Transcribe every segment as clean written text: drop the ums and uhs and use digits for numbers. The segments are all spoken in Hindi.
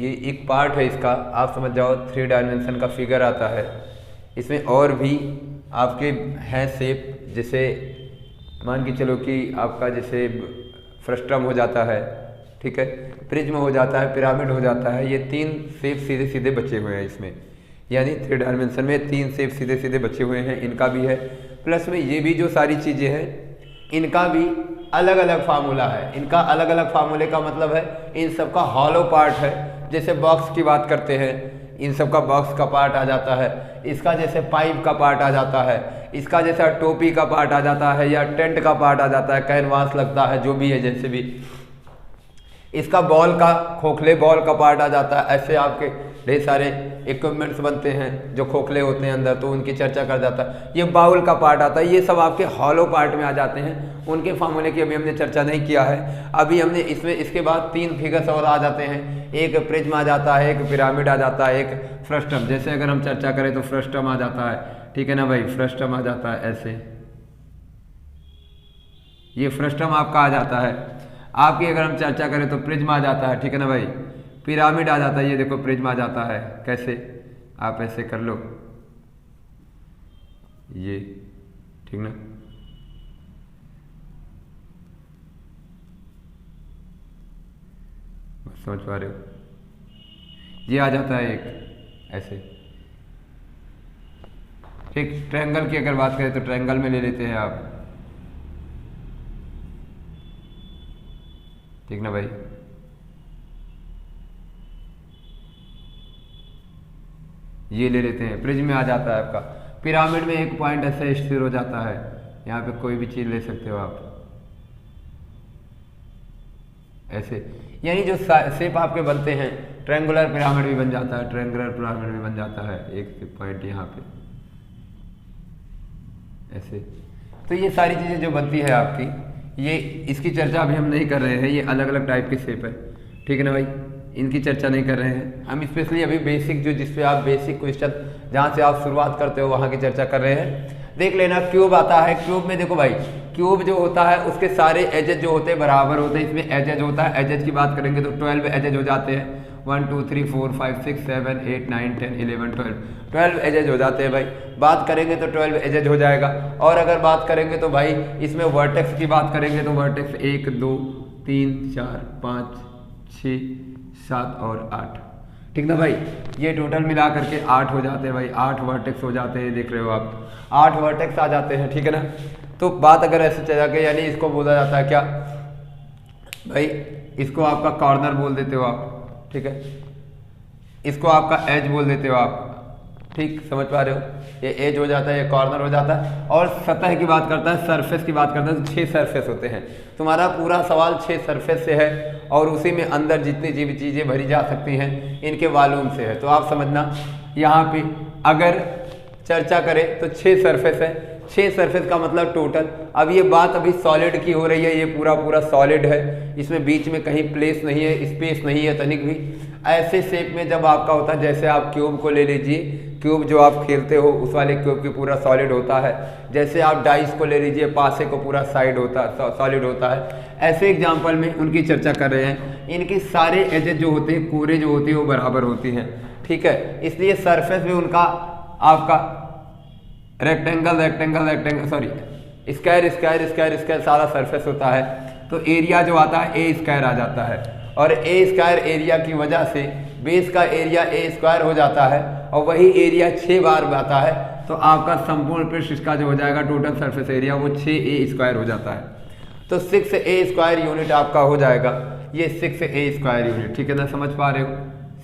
ये एक पार्ट है इसका, आप समझ जाओ 3 डायमेंशन का फिगर आता है। इसमें और भी आपके हैं शेप, जैसे मान के चलो कि आपका जैसे फ्रस्ट्रम हो जाता है, ठीक है, प्रिज्म हो जाता है, पिरामिड हो जाता है। ये 3 शेप सीधे सीधे बचे हुए हैं इसमें, यानी 3 डायमेंशन में 3 शेप सीधे सीधे बचे हुए हैं, इनका भी है। प्लस में ये भी जो सारी चीज़ें हैं इनका भी अलग अलग फार्मूला है। इनका अलग अलग फार्मूले का मतलब है इन सब का हॉलो पार्ट है। जैसे बॉक्स की बात करते हैं, इन सब का बॉक्स का पार्ट आ जाता है, इसका जैसे पाइप का पार्ट आ जाता है, इसका जैसा टोपी का पार्ट आ जाता है, या टेंट का पार्ट आ जाता है, कैनवास लगता है, जो भी है जैसे भी। इसका बॉल का, खोखले बॉल का पार्ट आ जाता है। ऐसे आपके ढेर सारे इक्विपमेंट्स बनते हैं जो खोखले होते हैं अंदर, तो उनकी चर्चा कर जाता है। ये बाउल का पार्ट आता है, ये सब आपके हॉलो पार्ट में आ जाते हैं। उनके फार्मूले की अभी हमने चर्चा नहीं किया है। अभी हमने इसमें इसके बाद 3 फिगर्स और आ जाते हैं, एक प्रिज्म आ जाता है, एक पिरामिड आ जाता है, एक फ्रस्टम। जैसे अगर हम चर्चा करें तो फ्रस्टम आ जाता है, ठीक है ना भाई, फ्रस्टम आ जाता है ऐसे, ये फ्रस्टम आपका आ जाता है। आपकी अगर हम चर्चा करें तो प्रिज्म आ जाता है, ठीक है ना भाई, पिरामिड आ जाता है, ये देखो प्रिज्म आ जाता है। कैसे, आप ऐसे कर लो, ये, ठीक ना, समझ पा रहे हो, ये आ जाता है एक ऐसे। ठीक, ट्रायंगल की अगर बात करें तो ट्रायंगल में ले लेते हैं आप, ठीक ना भाई। ये ले लेते हैं, प्रिज्म में आ जाता है आपका। पिरामिड में एक पॉइंट ऐसे स्थिर हो जाता है, यहाँ पे कोई भी चीज़ ले सकते हो आप ऐसे। यानी जो शेप आपके बनते हैं, ट्रायंगुलर पिरामिड भी बन जाता है, ट्रायंगुलर पिरामिड भी बन जाता है, एक पॉइंट यहाँ पे ऐसे। तो ये सारी चीज़ें जो बनती है आपकी, ये इसकी चर्चा अभी हम नहीं कर रहे हैं, ये अलग अलग टाइप के शेप है, ठीक है ना भाई, इनकी चर्चा नहीं कर रहे हैं हम। स्पेशली अभी बेसिक जो, जिसपे आप बेसिक क्वेश्चन जहाँ से आप शुरुआत करते हो वहाँ की चर्चा कर रहे हैं। देख लेना, क्यूब आता है। क्यूब में देखो भाई, क्यूब जो होता है उसके सारे एजेज जो होते हैं बराबर होते हैं। इसमें एजेज होता है, एजेज की बात करेंगे तो 12 एजेज हो जाते हैं, 1 2 3 4 5 6 7 8 9 10 11 12 एजेज हो जाते हैं भाई। बात करेंगे तो 12 एजेज हो जाएगा। और अगर बात करेंगे तो भाई इसमें वर्टेक्स की बात करेंगे तो वर्टेक्स 1 2 3 4 5 6 7 और 8, ठीक ना भाई। ये टोटल मिला करके 8 हो जाते हैं भाई, 8 वर्टेक्स हो जाते हैं, देख रहे हो आप, 8 वर्टेक्स आ जाते हैं, ठीक है ना। तो बात अगर ऐसे चला के, यानी इसको बोला जाता है क्या भाई, इसको आपका कॉर्नर बोल देते हो आप, ठीक है, इसको आपका एज बोल देते हो आप, ठीक, समझ पा रहे हो। ये एज हो जाता है, ये कॉर्नर हो जाता है। और सतह की बात करता है, सरफेस की बात करता है तो 6 सरफेस होते हैं। तुम्हारा पूरा सवाल 6 सरफेस से है, और उसी में अंदर जितनी भी चीज़ें भरी जा सकती हैं इनके वॉल्यूम से है। तो आप समझना, यहाँ पे अगर चर्चा करें तो 6 सरफेस है, 6 सरफेस का मतलब टोटल। अब ये बात अभी सॉलिड की हो रही है, ये पूरा पूरा सॉलिड है, इसमें बीच में कहीं प्लेस नहीं है, स्पेस नहीं है तनिक भी। ऐसे शेप में जब आपका होता है, जैसे आप क्यूब को ले लीजिए, क्यूब जो आप खेलते हो उस वाले क्यूब की पूरा सॉलिड होता है। जैसे आप डाइस को ले लीजिए, पासे को पूरा साइड होता है, सॉलिड होता है। ऐसे एग्जाम्पल में उनकी चर्चा कर रहे हैं। इनके सारे एजेस जो होते हैं, कोरे जो होती है वो बराबर होती हैं, ठीक है। इसलिए सरफेस में उनका आपका rectangle rectangle rectangle sorry square square square square सारा सरफेस होता है। तो एरिया जो आता है ए स्क्वायर आ जाता है, और ए स्क्वायर एरिया की वजह से बेस का एरिया ए स्क्वायर हो जाता है, और वही एरिया 6 बार आता है। तो आपका संपूर्ण पृष्ठ इसका जो हो जाएगा टोटल सरफेस एरिया वो 6a स्क्वायर हो जाता है। तो 6a स्क्वायर यूनिट आपका हो जाएगा, ये 6a स्क्वायर यूनिट, ठीक है ना, समझ पा रहे हो,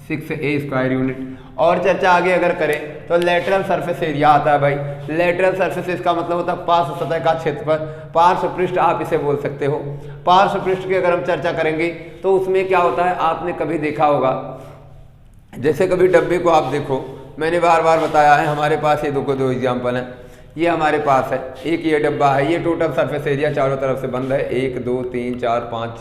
6a स्क्वायर यूनिट। और चर्चा आगे अगर करें तो लेटरल सरफेस एरिया आता है भाई। लेटरल सरफेस इसका मतलब होता है पार्श्व सतह का क्षेत्रफल, पार्श्व पृष्ठ आप इसे बोल सकते हो। पार्श्व पृष्ठ की अगर हम चर्चा करेंगे तो उसमें क्या होता है, आपने कभी देखा होगा, जैसे कभी डब्बे को आप देखो, मैंने बार बार बताया है, हमारे पास ये दो एग्जाम्पल हैं। ये हमारे पास है, एक ये डब्बा है, ये टोटल सरफेस एरिया चारों तरफ से बंद है, 1 2 3 4 5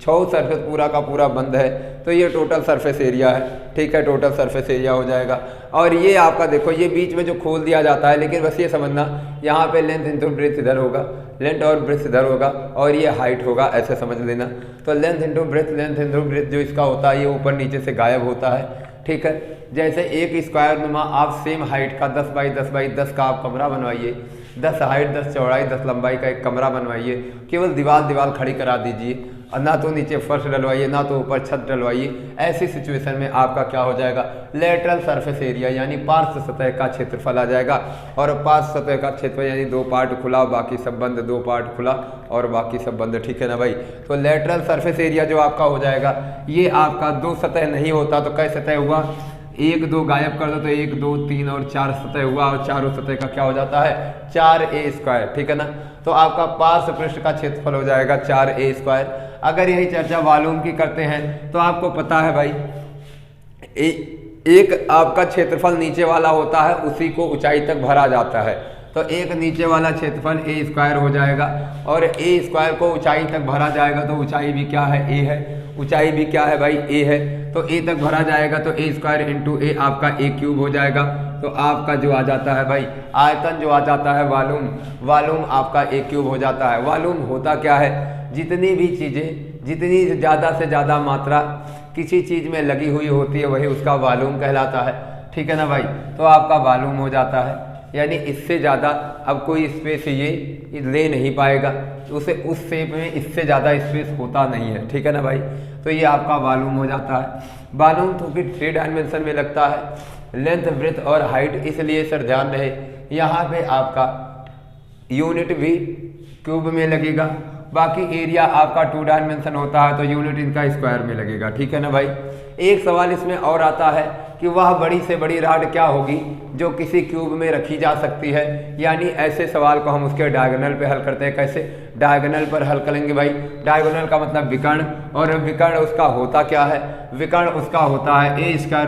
6 सरफेस पूरा का पूरा बंद है, तो ये टोटल सरफेस एरिया है। ठीक है, टोटल सरफेस एरिया हो जाएगा। और ये आपका देखो ये बीच में जो खोल दिया जाता है, लेकिन बस ये समझना यहाँ पे लेंथ इंटू ब्रेथ इधर होगा, लेंथ और ब्रेथ इधर होगा, और ये हाइट होगा, ऐसे समझ लेना। तो लेंथ इंटू ब्रेथ जो इसका होता है ये ऊपर नीचे से गायब होता है। ठीक है, जैसे एक स्क्वायर नुमा आप सेम हाइट का 10 बाई 10 बाई 10 का आप कमरा बनवाइए, 10 हाइट 10 चौड़ाई 10 लंबाई का एक कमरा बनवाइए, केवल दीवार खड़ी करा दीजिए, और ना तो नीचे फर्श डलवाइए ना तो ऊपर छत डलवाइए। ऐसी सिचुएशन में आपका क्या हो जाएगा, लेटरल सरफेस एरिया यानी पार्श्व सतह का क्षेत्रफल आ जाएगा। और पार्श्व सतह का क्षेत्रफल यानी 2 पार्ट खुला बाकी सब बंद, 2 पार्ट खुला और बाकी सब बंद। ठीक है ना भाई, तो लेटरल सरफेस एरिया जो आपका हो जाएगा, ये आपका 2 सतह नहीं होता तो कै सतह हुआ, 1 2 गायब कर दो तो 1 2 3 और 4 सतह हुआ, और चारों सतह का क्या हो जाता है 4a²। ठीक है ना, तो आपका पार्श्व पृष्ठ का क्षेत्रफल हो जाएगा 4a²। अगर यही चर्चा वॉल्यूम की करते हैं तो आपको पता है भाई एक आपका क्षेत्रफल नीचे वाला होता है, उसी को ऊंचाई तक भरा जाता है। तो एक नीचे वाला क्षेत्रफल a² हो जाएगा, और a² को ऊंचाई तक भरा जाएगा, तो ऊंचाई भी क्या है a है, ऊंचाई भी क्या है भाई a है, तो a तक भरा जाएगा तो a² इंटू a आपका a³ हो जाएगा। तो आपका जो आ जाता है भाई आयतन जो आ जाता है वॉल्यूम आपका a³ हो जाता है। वॉल्यूम होता क्या है, जितनी भी चीज़ें जितनी ज़्यादा से ज़्यादा मात्रा किसी चीज़ में लगी हुई होती है वही उसका वॉल्यूम कहलाता है। ठीक है ना भाई, तो आपका वॉल्यूम हो जाता है, यानी इससे ज़्यादा अब कोई स्पेस ये ले नहीं पाएगा, उसे उस शेप में इससे ज़्यादा स्पेस होता नहीं है। ठीक है ना भाई, तो ये आपका वॉल्यूम हो जाता है। वॉल्यूम तो फिर 3 डायमेंशन में लगता है, लेंथ ब्रेथ और हाइट, इसलिए सर ध्यान रहे यहाँ पे आपका यूनिट भी क्यूब में लगेगा, बाकी एरिया आपका 2 डायमेंशन होता है तो यूनिट इनका स्क्वायर में लगेगा। ठीक है ना भाई, एक सवाल इसमें और आता है कि वह बड़ी से बड़ी रॉड क्या होगी जो किसी क्यूब में रखी जा सकती है, यानी ऐसे सवाल को हम उसके डायगोनल पे हल करते हैं। कैसे डायगोनल पर हल करेंगे भाई, डायगोनल का मतलब विकर्ण, और विकर्ण उसका होता क्या है, विकर्ण उसका होता है a² + a²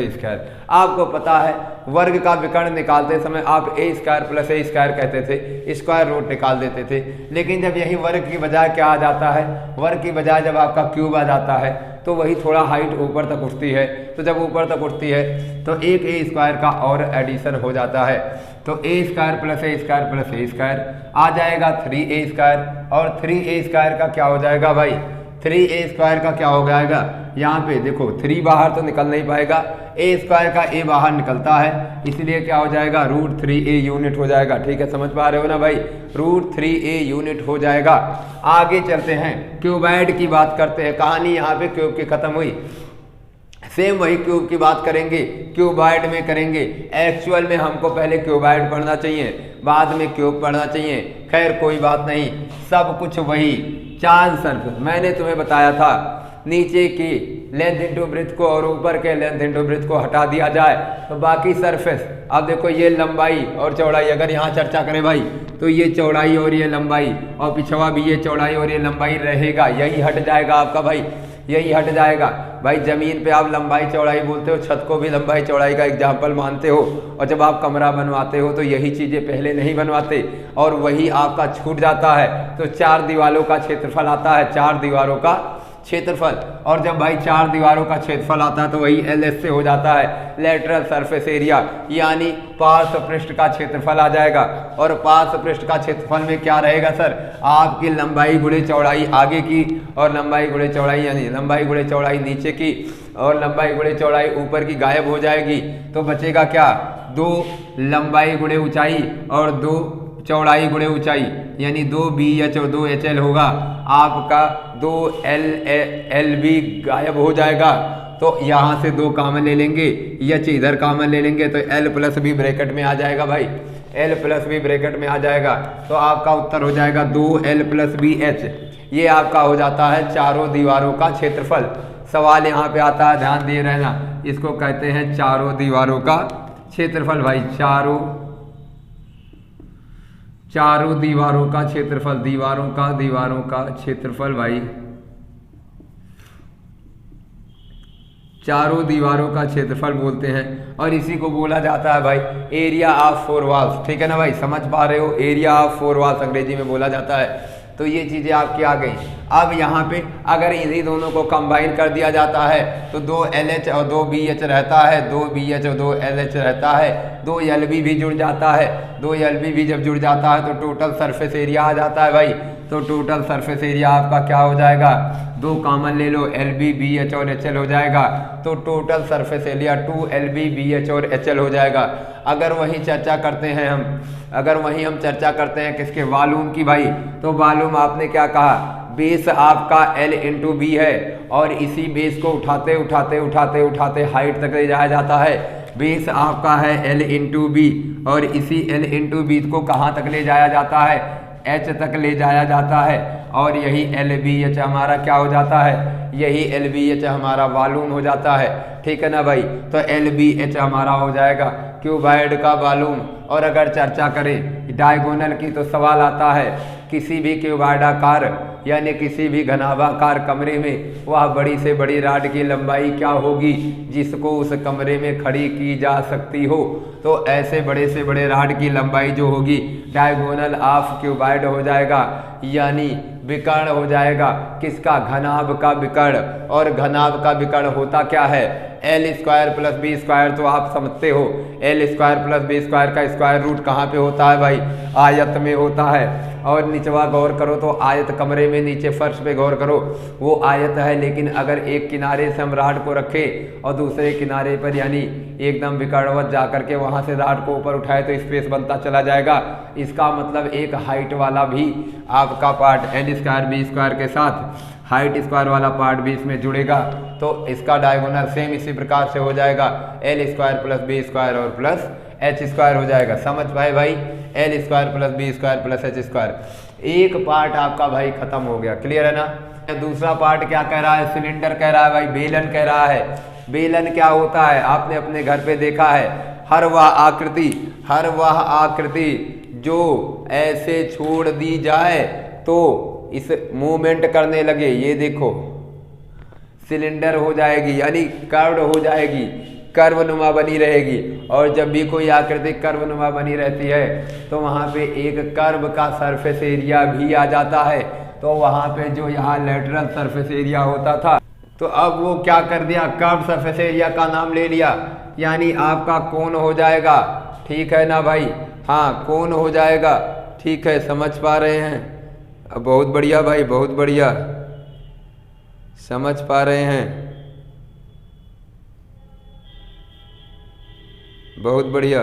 + a²। आपको पता है वर्ग का विकर्ण निकालते समय आप a² + a² कहते थे, स्क्वायर रूट निकाल देते थे, लेकिन जब यही वर्ग की बजाय क्या आ जाता है, वर्ग की बजाय जब आपका क्यूब आ जाता है तो वही थोड़ा हाइट ऊपर तक उठती है, तो जब ऊपर तक उठती है तो एक a² का और एडिशन हो जाता है, तो a² + a² + a² आ जाएगा 3a², और 3a² का क्या हो जाएगा भाई, 3a² का क्या हो जाएगा, यहाँ पे देखो 3 बाहर तो निकल नहीं पाएगा, a² का a बाहर निकलता है, इसलिए क्या हो जाएगा √3a यूनिट हो जाएगा। ठीक है, समझ पा रहे हो ना भाई, √3a यूनिट हो जाएगा। आगे चलते हैं, क्यूबाइड की बात करते हैं। कहानी यहाँ पे क्यूब की खत्म हुई, सेम वही क्यूब की बात करेंगे, क्यूबाइड में करेंगे। एक्चुअल में हमको पहले क्यूबाइड पढ़ना चाहिए, बाद में क्यूब पढ़ना चाहिए। खैर कोई बात नहीं, सब कुछ वही। चार्ज सर्कल मैंने तुम्हें बताया था, नीचे की लेंथ इंटू ब्रेथ को और ऊपर के लेंथ इंटू ब्रेथ को हटा दिया जाए तो बाकी सरफेस, अब देखो ये लंबाई और चौड़ाई, अगर यहाँ चर्चा करें भाई तो ये चौड़ाई और ये लंबाई, और पिछवा भी ये चौड़ाई और ये लंबाई रहेगा, यही हट जाएगा आपका भाई, यही हट जाएगा भाई। जमीन पे आप लंबाई चौड़ाई बोलते हो, छत को भी लंबाई चौड़ाई का एग्जाम्पल मानते हो, और जब आप कमरा बनवाते हो तो यही चीज़ें पहले नहीं बनवाते, और वही आपका छूट जाता है। तो 4 दीवारों का क्षेत्रफल आता है, 4 दीवारों का क्षेत्रफल, और जब भाई 4 दीवारों का क्षेत्रफल आता है तो वही LS से हो जाता है, लेटरल सरफेस एरिया, यानी पार्श्व पृष्ठ का क्षेत्रफल आ जाएगा। और पार्श्व पृष्ठ का क्षेत्रफल में क्या रहेगा सर, आपकी लंबाई गुणे चौड़ाई आगे की, और लंबाई गुणे चौड़ाई यानी लंबाई गुणे चौड़ाई नीचे की, और लंबाई गुणे चौड़ाई ऊपर की गायब हो जाएगी, तो बचेगा क्या, 2 लंबाई गुणे ऊंचाई और 2 चौड़ाई गुणे ऊंचाई, यानी 2BH और 2HL होगा आपका, 2LB गायब हो जाएगा। तो यहाँ से 2 कॉमन ले लेंगे, H इधर कॉमन ले लेंगे तो L+B ब्रैकेट में आ जाएगा भाई, L+B ब्रैकेट में आ जाएगा। तो आपका उत्तर हो जाएगा 2L+BH। ये आपका हो जाता है चारों दीवारों का क्षेत्रफल। सवाल यहाँ पे आता है, ध्यान दिए रहना, इसको कहते हैं चारों दीवारों का क्षेत्रफल भाई, चारों दीवारों का क्षेत्रफल, दीवारों का क्षेत्रफल भाई, चारों दीवारों का क्षेत्रफल बोलते हैं और इसी को बोला जाता है भाई एरिया ऑफ फोर वॉल्स। ठीक है ना भाई, समझ पा रहे हो, एरिया ऑफ फोर वॉल्स अंग्रेजी में बोला जाता है। तो ये चीज़ें आपकी आ गई। अब यहाँ पे अगर इन्हीं दोनों को कंबाइन कर दिया जाता है तो 2 LH और 2 BH रहता है, 2 BH और 2 LH रहता है, 2 LB भी जुड़ जाता है। 2 LB भी जब जुड़ जाता है तो टोटल सरफेस एरिया आ जाता है भाई। तो टोटल सरफेस एरिया आपका क्या हो जाएगा, 2 कॉमन ले लो, LB BH और HL हो जाएगा। तो total surface area 2 LB BH और HL हो जाएगा। अगर वही चर्चा करते हैं हम चर्चा करते हैं किसके, वॉल्यूम की भाई। तो वॉल्यूम आपने क्या कहा, बेस आपका L इंटू बी है और इसी बेस को उठाते उठाते उठाते उठाते हाइट तक ले जाया जाता है। बेस आपका है L इंटू बी और इसी L इंटू बी को कहाँ तक ले जाया जाता है, H तक ले जाया जाता है। और यही LBH हमारा क्या हो जाता है, यही LBH हमारा वॉल्यूम हो जाता है। ठीक है ना भाई, तो LBH हमारा हो जाएगा क्यूबॉइड का वॉल्यूम। और अगर चर्चा करें डायगोनल की तो सवाल आता है किसी भी क्यूबॉइडाकार यानी किसी भी घनाभाकार कमरे में वह बड़ी से बड़ी रॉड की लंबाई क्या होगी जिसको उस कमरे में खड़ी की जा सकती हो। तो ऐसे बड़े से बड़े रॉड की लंबाई जो होगी डायगोनल ऑफ क्यूबॉइड हो जाएगा, यानी विकर्ण हो जाएगा किसका, घनाभ का विकर्ण। और घनाभ का विकर्ण होता क्या है, L² + B² तो आप समझते हो, L² + B² का स्क्वायर रूट कहाँ पे होता है भाई, आयत में होता है। और निचवा गौर करो तो आयत, कमरे में नीचे फर्श पे गौर करो वो आयत है, लेकिन अगर एक किनारे से हम रॉड को रखें और दूसरे किनारे पर यानी एकदम विकर्णवत जा करके वहाँ से रॉड को ऊपर उठाए तो स्पेस बनता चला जाएगा। इसका मतलब एक हाइट वाला भी आपका पार्ट L² B² के साथ हाइट स्क्वायर वाला पार्ट भी इसमें जुड़ेगा। तो इसका डायगोनल सेम इसी प्रकार से हो जाएगा, L² + B² और प्लस H² हो जाएगा। समझ पाए भाई, L² + B² + H²। एक पार्ट आपका भाई खत्म हो गया, क्लियर है ना। दूसरा पार्ट क्या कह रहा है, सिलेंडर कह रहा है भाई, बेलन कह रहा है। बेलन क्या होता है, आपने अपने घर पे देखा है, हर वह आकृति जो ऐसे छोड़ दी जाए तो इस मूवमेंट करने लगे, ये देखो सिलेंडर हो जाएगी यानी कर्व हो जाएगी, कर्वनुमा बनी रहेगी। और जब भी कोई आकृति कर्वनुमा बनी रहती है तो वहाँ पे एक कर्व का सरफेस एरिया भी आ जाता है। तो वहाँ पे जो यहाँ लेटरल सरफेस एरिया होता था तो अब वो क्या कर दिया, कर्व सरफेस एरिया का नाम ले लिया, यानी आपका कोण हो जाएगा। ठीक है ना भाई, हाँ कोण हो जाएगा। ठीक है, समझ पा रहे हैं, बहुत बढ़िया भाई, बहुत बढ़िया, समझ पा रहे हैं, बहुत बढ़िया।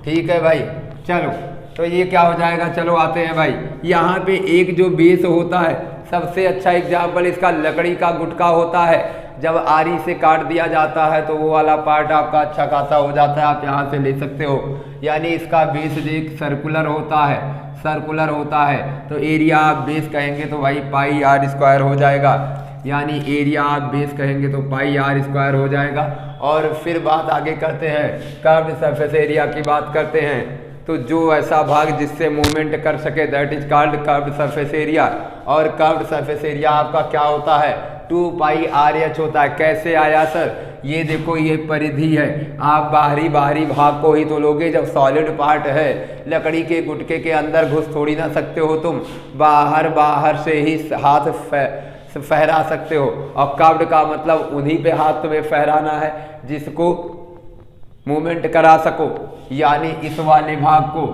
ठीक है भाई, चलो तो ये क्या हो जाएगा, चलो आते हैं भाई। यहाँ पे एक जो बेस होता है, सबसे अच्छा एग्जाम्पल इसका लकड़ी का गुटका होता है। जब आरी से काट दिया जाता है तो वो वाला पार्ट आपका अच्छा खासा हो जाता है, आप यहाँ से ले सकते हो। यानी इसका बेस एक सर्कुलर होता है, तो एरिया आप बेस कहेंगे तो भाई πr² हो जाएगा। यानी एरिया आप बेस कहेंगे तो πr² हो जाएगा। और फिर बात आगे करते हैं, कर्व्ड सरफेस एरिया की बात करते हैं। तो जो ऐसा भाग जिससे मूवमेंट कर सके that is called curved surface area. और कर्व्ड सरफेस एरिया आपका क्या होता है, 2πrh होता है। कैसे आया सर, ये देखो ये परिधि है, आप बाहरी भाग को ही तो लोगे जब सॉलिड पार्ट है। लकड़ी के गुटके के अंदर घुस थोड़ी ना सकते हो तुम, बाहर से ही हाथ फहरा सकते हो। और कर्व्ड का मतलब उन्हीं पे हाथ तुम्हें फहराना है जिसको मूवमेंट करा सको, यानी इस वाले भाग को।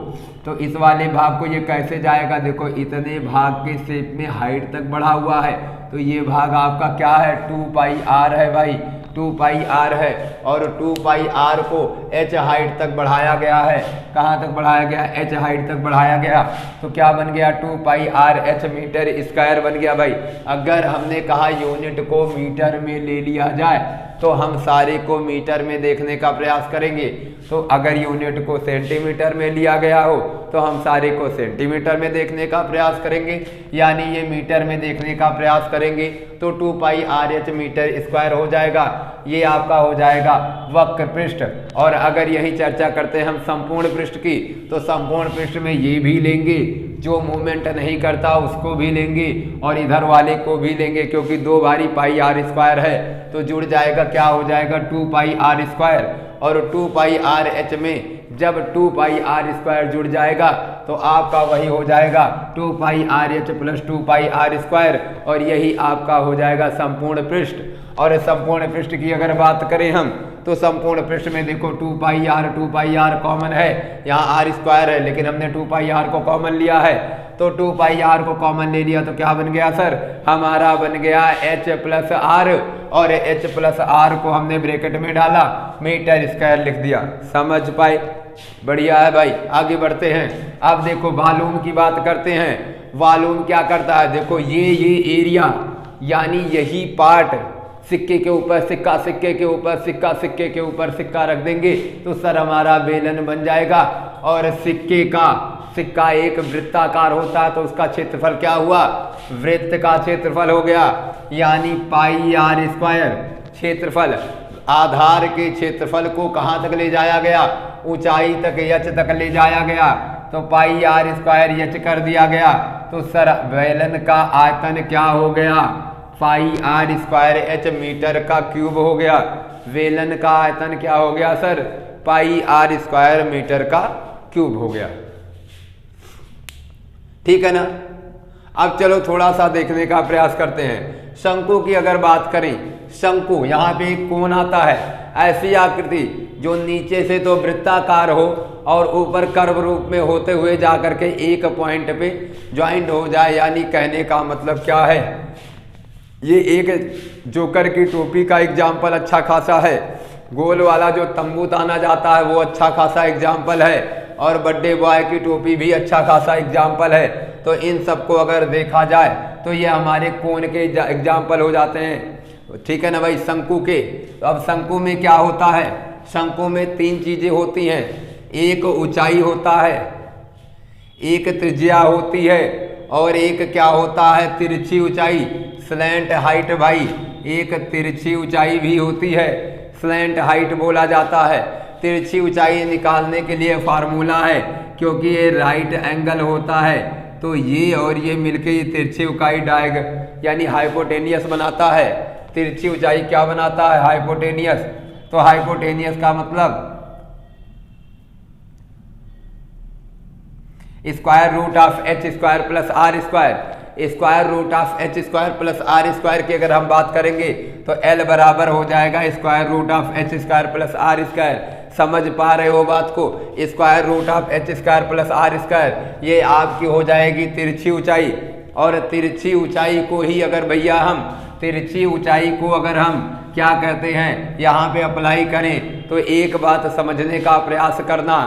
तो इस वाले भाग को ये कैसे जाएगा, देखो इतने भाग के शेप में हाइट तक बढ़ा हुआ है। तो ये भाग आपका क्या है, 2πr है भाई, 2πr है। और 2πr को h हाइट तक बढ़ाया गया है। कहाँ तक बढ़ाया गया, h हाइट तक बढ़ाया गया। तो क्या बन गया, 2πrh मीटर² बन गया भाई। अगर हमने कहा यूनिट को मीटर में ले लिया जाए तो हम सारे को मीटर में देखने का प्रयास करेंगे। तो अगर यूनिट को सेंटीमीटर में लिया गया हो तो हम सारे को सेंटीमीटर में देखने का प्रयास करेंगे, यानी ये मीटर में देखने का प्रयास करेंगे तो 2 pi r H metre square हो जाएगा। ये आपका हो जाएगा वक्र पृष्ठ। और अगर यही चर्चा करते हैं हम संपूर्ण पृष्ठ की, तो संपूर्ण पृष्ठ में ये भी लेंगे, जो मूवमेंट नहीं करता उसको भी लेंगे और इधर वाले को भी लेंगे, क्योंकि 2 बारी पाई आर स्क्वायर है तो जुड़ जाएगा, क्या हो जाएगा 2 पाई आर स्क्वायर। और 2 पाई आर एच में जब 2 पाई आर स्क्वायर जुड़ जाएगा तो आपका वही हो जाएगा 2 pi r h plus 2 pi are square, और यही आपका हो जाएगा संपूर्ण पृष्ठ। और संपूर्ण पृष्ठ की अगर बात करें हम तो संपूर्ण पृष्ठ में देखो 2 पाई आर कॉमन है, यहाँ आर स्क्वायर है लेकिन हमने 2 पाई आर को कॉमन लिया है, तो 2 पाई आर को कॉमन ले लिया तो क्या बन गया सर, हमारा बन गया h प्लस आर, और h प्लस आर को हमने ब्रैकेट में डाला, मीटर स्क्वायर लिख दिया। समझ पाए? बढ़िया है भाई। आगे बढ़ते हैं। अब देखो वॉल्यूम की बात करते हैं। वॉल्यूम क्या करता है, देखो ये एरिया, यानी यही पार्ट, सिक्के के ऊपर सिक्का, सिक्के के ऊपर सिक्का, सिक्के के ऊपर सिक्का रख देंगे तो सर हमारा बेलन बन जाएगा। और सिक्का एक वृत्ताकार होता है तो उसका क्षेत्रफल क्या हुआ, वृत्त का क्षेत्रफल हो गया, यानी पाई आर स्क्वायर। क्षेत्रफल, आधार के क्षेत्रफल को कहाँ तक ले जाया गया, ऊंचाई तक, यच तक ले जाया गया, तो पाई आर स्क्वायर यच कर दिया गया। तो सर बेलन का आयतन क्या हो गया, pi are square H metre का क्यूब हो गया। बेलन का आयतन क्या हो गया sir, pi are square metre का क्यूब हो गया। ठीक है ना। अब चलो थोड़ा सा देखने का प्रयास करते हैं। शंकु की अगर बात करें, शंकु, यहाँ पे एक कोण आता है, ऐसी आकृति जो नीचे से तो वृत्ताकार हो और ऊपर कर्व रूप में होते हुए जाकर के एक पॉइंट पे ज्वाइंट हो जाए, यानी कहने का मतलब क्या है, ये एक जोकर की टोपी का एग्जाम्पल अच्छा खासा है, गोल वाला जो तंबू ताना जाता है वो अच्छा खासा एग्जाम्पल है, और बर्थडे बॉय की टोपी भी अच्छा खासा एग्जाम्पल है। तो इन सबको अगर देखा जाए तो ये हमारे कोण के एग्जाम्पल हो जाते हैं। ठीक है ना भाई, शंकु के। तो अब शंकु में क्या होता है, शंकु में 3 चीजें होती हैं, एक ऊंचाई होता है, एक त्रिज्या होती है, और एक क्या होता है, तिरछी ऊंचाई, स्लैंट हाइट। भाई एक तिरछी ऊंचाई भी होती है, स्लैंट हाइट बोला जाता है। तिरछी ऊंचाई निकालने के लिए फार्मूला है, क्योंकि ये राइट एंगल होता है, तो ये और ये मिलके ये तिरछी ऊंचाई यानी हाइपोटेनियस बनाता है। तिरछी ऊंचाई क्या बनाता है, हाइपोटेनियस। तो हाइपोटेनियस का मतलब square root of H square plus R square. Square root of H square plus R square की अगर हम बात करेंगे तो एल बराबर हो जाएगा square root of H square plus R square. समझ पा रहे हो बात को, square root of H square plus R square ये आपकी हो जाएगी तिरछी ऊंचाई। और तिरछी ऊंचाई को ही अगर भैया हम तिरछी ऊंचाई को अगर हम क्या कहते हैं यहाँ पे अप्लाई करें, तो एक बात समझने का प्रयास करना,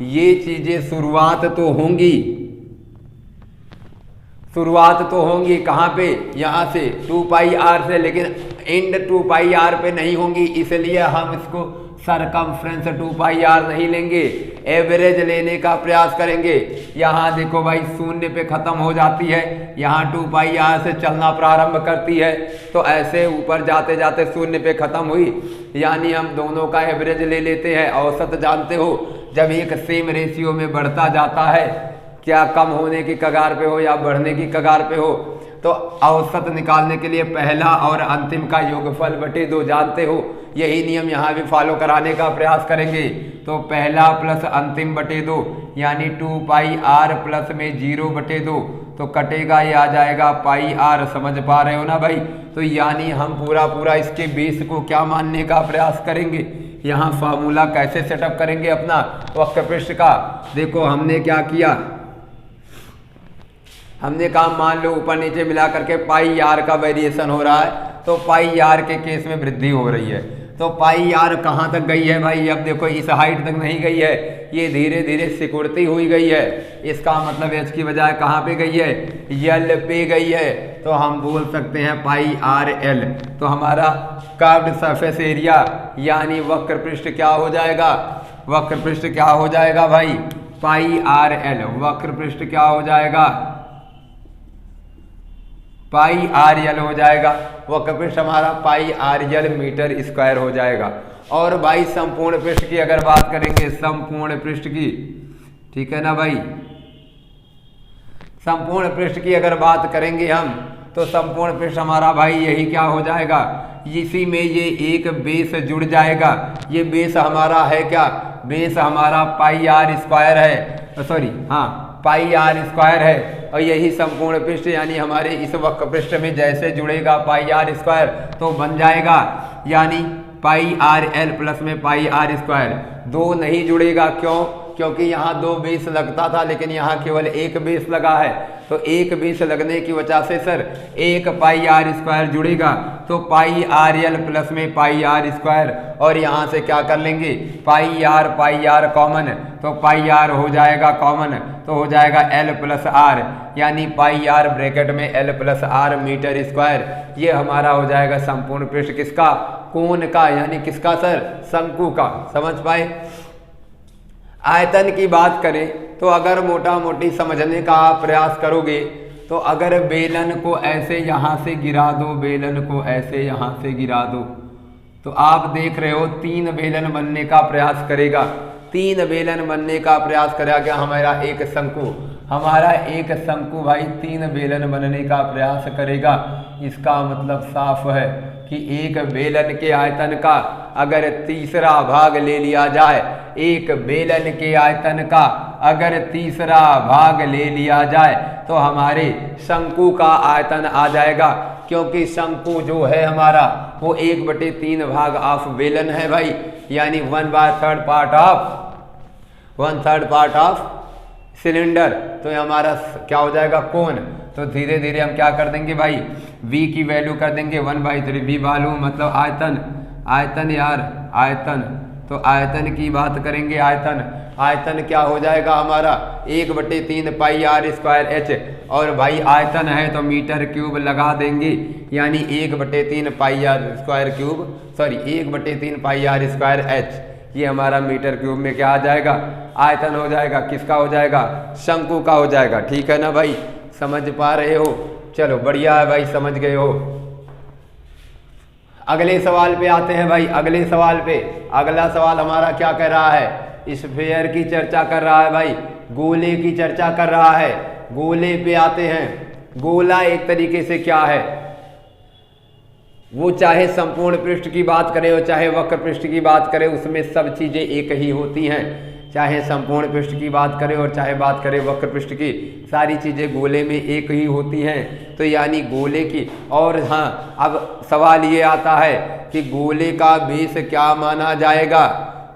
ये चीजें शुरुआत तो होंगी कहाँ पे, यहाँ से 2 पाई आर से, लेकिन एंड 2 पाई आर पे नहीं होंगी, इसलिए हम इसको सरकमफ्रेंस 2 पाई आर नहीं लेंगे, एवरेज लेने का प्रयास करेंगे। यहाँ देखो भाई 0 पे खत्म हो जाती है, यहाँ 2 पाई आर से चलना प्रारंभ करती है, तो ऐसे ऊपर जाते जाते 0 पे खत्म हुई, यानी हम दोनों का एवरेज ले लेते हैं। औसत जानते हो, जब एक सेम रेशियो में बढ़ता जाता है, क्या कम होने की कगार पे हो या बढ़ने की कगार पे हो, तो औसत निकालने के लिए पहला और अंतिम का योगफल बटे 2 जानते हो, यही नियम यहाँ भी फॉलो कराने का प्रयास करेंगे। तो पहला प्लस अंतिम बटे 2, यानी 2 पाई आर प्लस में 0 बटे 2, तो कटेगा, ये आ जाएगा पाई आर। समझ पा रहे हो ना भाई। तो यानी हम पूरा इसके बेस को क्या मानने का प्रयास करेंगे, यहाँ फार्मूला कैसे सेटअप करेंगे अपना वक्र पृष्ठ का। देखो हमने क्या किया, हमने कहा मान लो ऊपर नीचे मिला करके पाई आर का वेरिएशन हो रहा है, तो पाई आर के केस में वृद्धि हो रही है। तो पाई आर कहाँ तक गई है भाई, अब देखो इस हाइट तक नहीं गई है, ये धीरे धीरे सिकुड़ती हुई गई है। इसका मतलब एच की बजाय कहाँ पे गई है, एल पे गई है। तो हम बोल सकते हैं पाई आर एल। तो हमारा कर्व्ड सरफेस एरिया यानी वक्र पृष्ठ क्या हो जाएगा, वक्र पृष्ठ क्या हो जाएगा भाई, पाई आर एल। वक्र पृष्ठ क्या हो जाएगा, पाई आर एल हो जाएगा। वक्र पृष्ठ हमारा पाई आर एल मीटर स्क्वायर हो जाएगा। और भाई संपूर्ण पृष्ठ की अगर बात करेंगे, संपूर्ण पृष्ठ की, ठीक है ना भाई, संपूर्ण पृष्ठ की अगर बात करेंगे हम, तो संपूर्ण पृष्ठ हमारा भाई यही क्या हो जाएगा, इसी में ये एक बेस जुड़ जाएगा। ये बेस हमारा है क्या, बेस हमारा पाई आर स्क्वायर है, सॉरी हाँ पाई आर स्क्वायर है। और यही संपूर्ण पृष्ठ यानी हमारे इस वक्र पृष्ठ में जैसे जुड़ेगा पाई आर स्क्वायर तो बन जाएगा यानी पाई आर एल प्लस में पाई आर स्क्वायर। दो नहीं जुड़ेगा, क्यों, क्योंकि यहाँ दो बेस लगता था लेकिन यहाँ केवल एक बेस लगा है, तो एक बेस लगने की वजह से सर एक पाई आर स्क्वायर जुड़ेगा, तो पाई आर एल प्लस में पाई आर स्क्वायर। और यहाँ से क्या कर लेंगे, पाई आर कॉमन, तो पाई आर हो जाएगा कॉमन, तो हो जाएगा एल प्लस आर, यानी पाई आर ब्रैकेट में L plus R metre square. ये हमारा हो जाएगा संपूर्ण पृष्ठ किसका, कोण का, यानी किसका सर, शंकु का। समझ पाए। आयतन की बात करें तो अगर मोटा मोटी समझने का आप प्रयास करोगे तो अगर बेलन को ऐसे यहाँ से गिरा दो, बेलन को ऐसे यहाँ से गिरा दो, तो आप देख रहे हो तीन बेलन बनने का प्रयास करेगा, तीन बेलन बनने का प्रयास करेगा हमारा एक शंकु, हमारा एक शंकु भाई तीन बेलन बनने का प्रयास करेगा। इसका मतलब साफ है कि एक बेलन के आयतन का अगर तीसरा भाग ले लिया जाए, एक बेलन के आयतन का अगर तीसरा भाग ले लिया जाए तो हमारे शंकु का आयतन आ जाएगा, क्योंकि शंकु जो है हमारा वो 1/3 भाग ऑफ बेलन है भाई, यानी 1/3 पार्ट ऑफ सिलेंडर। तो ये हमारा क्या हो जाएगा, कोण। तो धीरे धीरे हम क्या कर देंगे भाई, v की वैल्यू कर देंगे 1/3, v वैल्यू मतलब आयतन, आयतन यार आयतन, तो आयतन की बात करेंगे, आयतन क्या हो जाएगा हमारा 1/3 पाई आर स्क्वायर एच, और भाई आयतन है तो मीटर क्यूब लगा देंगे, यानी 1/3 pi are square cube, sorry 1/3 pi are square h. ये हमारा मीटर क्यूब में क्या आ जाएगा, आयतन हो जाएगा, किसका हो जाएगा, शंकु का हो जाएगा। ठीक है ना भाई, समझ पा रहे हो, चलो बढ़िया है भाई, समझ गए हो। अगले सवाल पे आते हैं भाई, अगले सवाल पे। अगला सवाल हमारा क्या कर रहा है, स्फीयर की चर्चा कर रहा है भाई, गोले की चर्चा कर रहा है। गोले पे आते हैं। गोला एक तरीके से क्या है, वो चाहे संपूर्ण पृष्ठ की बात करें और चाहे वक्र पृष्ठ की बात करें, उसमें सब चीजें एक ही होती हैं। चाहे संपूर्ण पृष्ठ की बात करें और चाहे बात करें वक्र पृष्ठ की, सारी चीजें गोले में एक ही होती हैं। तो यानी गोले की, और हाँ अब सवाल ये आता है कि गोले का बेस क्या माना जाएगा,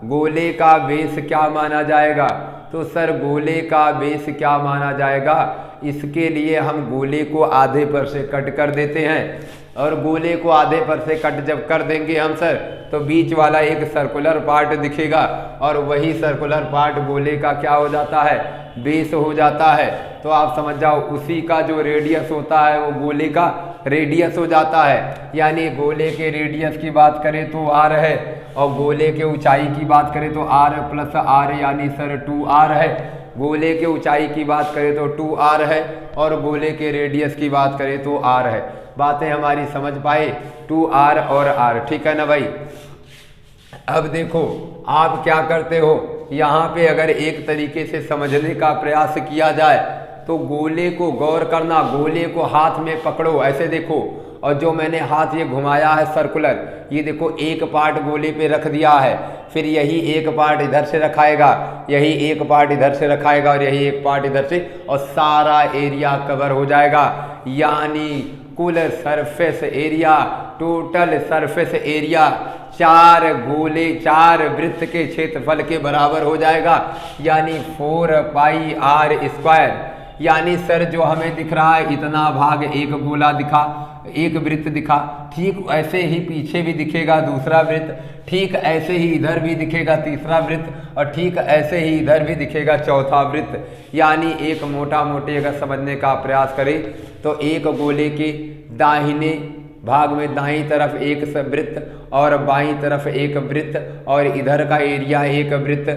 गोले का बेस क्या माना जाएगा। तो सर गोले का बेस क्या माना जाएगा, इसके लिए हम गोले को आधे पर से कट कर देते हैं, और गोले को आधे पर से कट जब कर देंगे हम सर, तो बीच वाला एक सर्कुलर पार्ट दिखेगा, और वही सर्कुलर पार्ट गोले का क्या हो जाता है, बेस हो जाता है। तो आप समझ जाओ उसी का जो रेडियस होता है वो गोले का रेडियस हो जाता है। यानी गोले के रेडियस की बात करें तो r है, और गोले के ऊंचाई की बात करें तो r प्लस r यानी सर 2r है। गोले के ऊंचाई की बात करें तो 2r है, और गोले के रेडियस की बात करें तो r है। बातें हमारी समझ पाए, 2r और r, ठीक है ना भाई। अब देखो आप क्या करते हो, यहाँ पे अगर एक तरीके से समझने का प्रयास किया जाए तो गोले को गौर करना, गोले को हाथ में पकड़ो, ऐसे देखो, और जो मैंने हाथ ये घुमाया है सर्कुलर, ये देखो एक पार्ट गोले पे रख दिया है, फिर यही एक पार्ट इधर से रखाएगा, यही एक पार्ट इधर से रखाएगा, और यही एक पार्ट इधर से, और सारा एरिया कवर हो जाएगा। यानी कुल surface area, total surface area 4 गोले 4 वृत्त के क्षेत्रफल के बराबर हो जाएगा, यानी 4 पाई आर स्क्वायर। यानी सर जो हमें दिख रहा है इतना भाग एक गोला दिखा, एक वृत्त दिखा, ठीक ऐसे ही पीछे भी दिखेगा दूसरा वृत्त, ठीक ऐसे ही इधर भी दिखेगा तीसरा वृत्त, और ठीक ऐसे ही इधर भी दिखेगा चौथा वृत्त। यानी एक मोटा मोटी अगर समझने का प्रयास करें तो एक गोले के दाहिने भाग में दाईं तरफ एक वृत्त और बाईं तरफ एक वृत्त और इधर का एरिया एक वृत्त,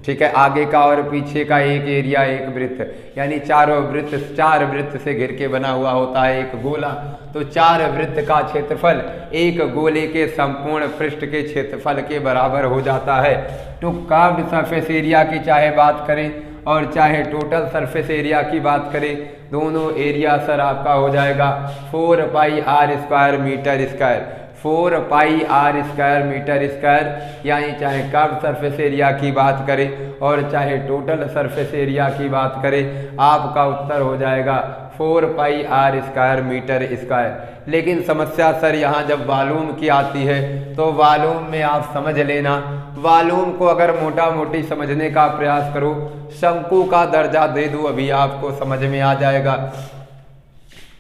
ठीक है, आगे का और पीछे का एक एरिया एक वृत्त, यानी चारों वृत्त 4 वृत्त से घिर के बना हुआ होता है एक गोला। तो 4 वृत्त का क्षेत्रफल एक गोले के संपूर्ण पृष्ठ के क्षेत्रफल के बराबर हो जाता है। तो कर्व्ड सरफेस एरिया की चाहे बात करें और चाहे टोटल सरफेस एरिया की बात करें, दोनों एरिया सर आपका हो जाएगा 4 पाई r स्क्वायर मीटर स्क्वायर, 4 पाई r स्क्वायर मीटर स्क्वायर, यानी चाहे कर्व सरफेस एरिया की बात करें और चाहे टोटल सरफेस एरिया की बात करें, आपका उत्तर हो जाएगा 4 पाई r स्क्वायर मीटर स्क्वायर। लेकिन समस्या सर यहाँ जब वॉल्यूम की आती है तो वॉल्यूम में आप समझ लेना, वॉल्यूम को अगर मोटा मोटी समझने का प्रयास करो, शंकु का दर्जा दे दूँ अभी आपको समझ में आ जाएगा।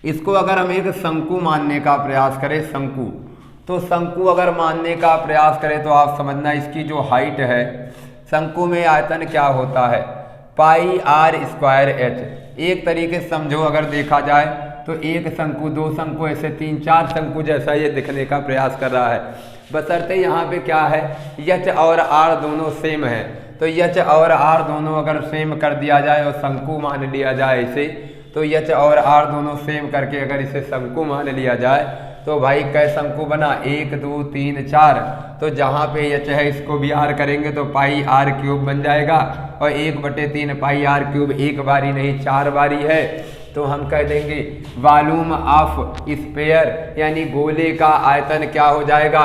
इसको अगर हम एक शंकु मानने का प्रयास करें, शंकु, तो शंकु अगर मानने का प्रयास करें तो आप समझना इसकी जो हाइट है, शंकु में आयतन क्या होता है, पाई r स्क्वायर h। एक तरीके से समझो, अगर देखा जाए तो एक शंकु, 2 शंकु, ऐसे 3-4 शंकु जैसा ये दिखने का प्रयास कर रहा है, बशर्ते यहाँ पे क्या है, h और r दोनों सेम है। तो h और r दोनों अगर सेम कर दिया जाए और शंकु मान लिया जाए इसे, तो h और r दोनों सेम करके अगर इसे शंकु मान लिया जाए तो भाई कै शंकु बना, 1 2 3 4। तो जहाँ पे h है इसको भी r करेंगे तो पाई r क्यूब बन जाएगा और 1/3 पाई r क्यूब एक बारी नहीं 4 बारी है। तो हम कह देंगे वॉल्यूम ऑफ स्फीयर यानी गोले का आयतन क्या हो जाएगा,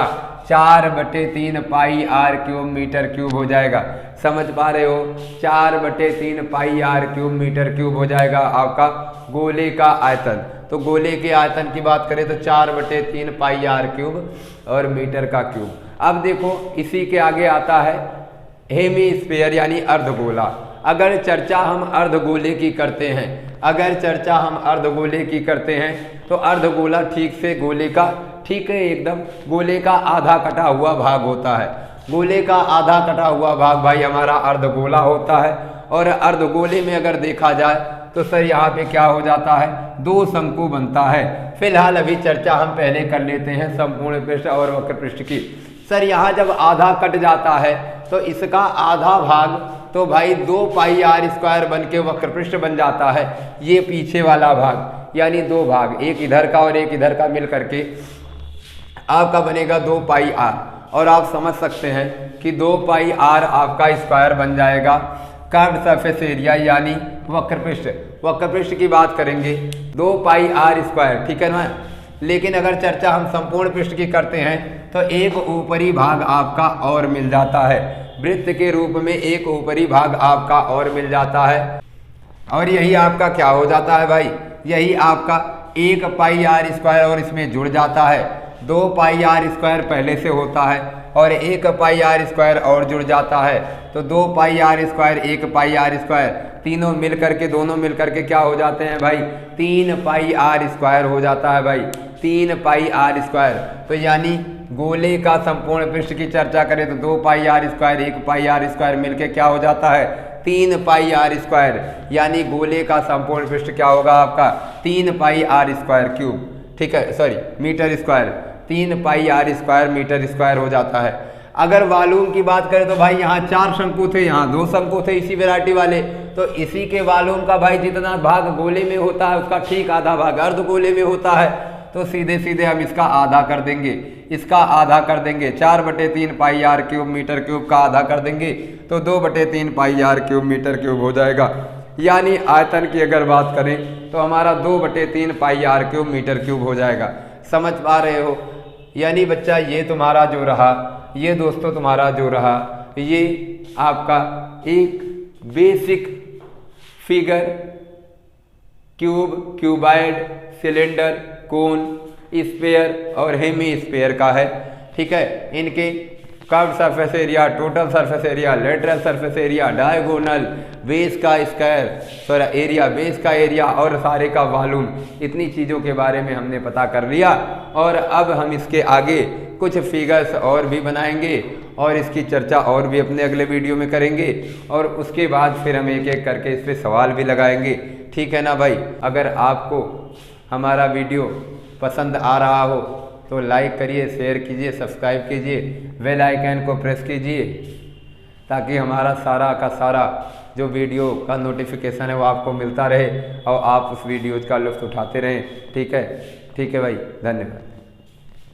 4/3 पाई r क्यूब मीटर क्यूब हो जाएगा। समझ पा रहे हो, 4/3 पाई r क्यूब मीटर क्यूब हो जाएगा आपका गोले का आयतन। तो गोले के आयतन की बात करें तो 4/3 पाई r क्यूब और मीटर का क्यूब। अब देखो इसी के आगे आता है हेमीस्फीयर यानी अर्धगोला। अगर चर्चा हम अर्धगोले की करते हैं, अगर चर्चा हम अर्धगोले की करते हैं तो अर्धगोला ठीक से गोले का, ठीक है एकदम, गोले का आधा कटा हुआ भाग होता है। गोले का आधा कटा हुआ भाग भाई हमारा अर्धगोला होता है। और अर्धगोले में अगर देखा जाए तो सर यहाँ पे क्या हो जाता है, 2 शंकु बनता है। फिलहाल अभी चर्चा हम पहले कर लेते हैं संपूर्ण पृष्ठ और वक्र पृष्ठ की। सर यहाँ जब आधा कट जाता है तो इसका आधा भाग तो भाई 2 पाई r स्क्वायर बन के वक्र पृष्ठ बन जाता है। ये पीछे वाला भाग यानी 2 भाग, एक इधर का और एक इधर का मिल करके आपका बनेगा 2 पाई r। और आप समझ सकते हैं कि 2 पाई r आपका स्क्वायर बन जाएगा कर्व्ड सरफेस एरिया यानी वक्र पृष्ठ। वक्र पृष्ठ की बात करेंगे 2 पाई r स्क्वायर, ठीक है ना। लेकिन अगर चर्चा हम संपूर्ण पृष्ठ की करते हैं तो एक ऊपरी भाग आपका और मिल जाता है, वृत्त के रूप में एक ऊपरी भाग आपका और मिल जाता है। और यही आपका क्या हो जाता है भाई, यही आपका 1 पाई r स्क्वायर और इसमें जुड़ जाता है। 2 पाई r स्क्वायर पहले से होता है और 1 पाई r स्क्वायर और जुड़ जाता है। तो 2 पाई r स्क्वायर 1 पाई r स्क्वायर तीनों मिल करके, दोनों मिल करके क्या हो जाते हैं भाई, 3 पाई r स्क्वायर हो जाता है भाई, 3 पाई r स्क्वायर। तो यानी गोले का संपूर्ण पृष्ठ की चर्चा करें तो 2 पाई r स्क्वायर 1 पाई r स्क्वायर मिलके क्या हो जाता है, 3 पाई r स्क्वायर। यानी गोले का संपूर्ण पृष्ठ क्या होगा आपका, 3 पाई r स्क्वायर क्यूब, ठीक है, सॉरी मीटर स्क्वायर, 3 पाई r स्क्वायर मीटर स्क्वायर हो जाता है। अगर वॉल्यूम की बात करें तो भाई यहाँ 4 शंकु थे, यहाँ 2 शंकु थे इसी वैरायटी वाले। तो इसी के वॉल्यूम का भाई जितना भाग गोले में होता है उसका ठीक आधा भाग अर्धगोले में होता है। तो सीधे सीधे हम इसका आधा कर देंगे, इसका आधा कर देंगे, 4/3 पाई r क्यूब मीटर क्यूब का आधा कर देंगे तो 2/3 पाई r क्यूब मीटर क्यूब हो जाएगा। यानी आयतन की अगर बात करें तो हमारा 2/3 पाई r क्यूब मीटर क्यूब हो जाएगा। समझ पा रहे हो। यानी बच्चा ये तुम्हारा जो रहा, ये दोस्तों तुम्हारा जो रहा, ये आपका एक basic figure cube, cuboid, cylinder, cone, sphere और हेमी स्फीयर का है, ठीक है। इनके curved surface area, total surface area, lateral surface area, diagonal, base का स्क्वायर, सॉरी एरिया, बेस का एरिया और सारे का वॉल्यूम, इतनी चीज़ों के बारे में हमने पता कर लिया। और अब हम इसके आगे कुछ फिगर्स और भी बनाएंगे और इसकी चर्चा और भी अपने अगले वीडियो में करेंगे और उसके बाद फिर हम एक एक करके इस पर सवाल भी लगाएंगे, ठीक है ना भाई। अगर आपको हमारा वीडियो पसंद आ रहा हो तो लाइक करिए, शेयर कीजिए, सब्सक्राइब कीजिए, बेल आइकन को प्रेस कीजिए, ताकि हमारा सारा का सारा जो वीडियो का नोटिफिकेशन है वो आपको मिलता रहे और आप उस वीडियो का लुत्फ़ उठाते रहें। ठीक है भाई, धन्यवाद।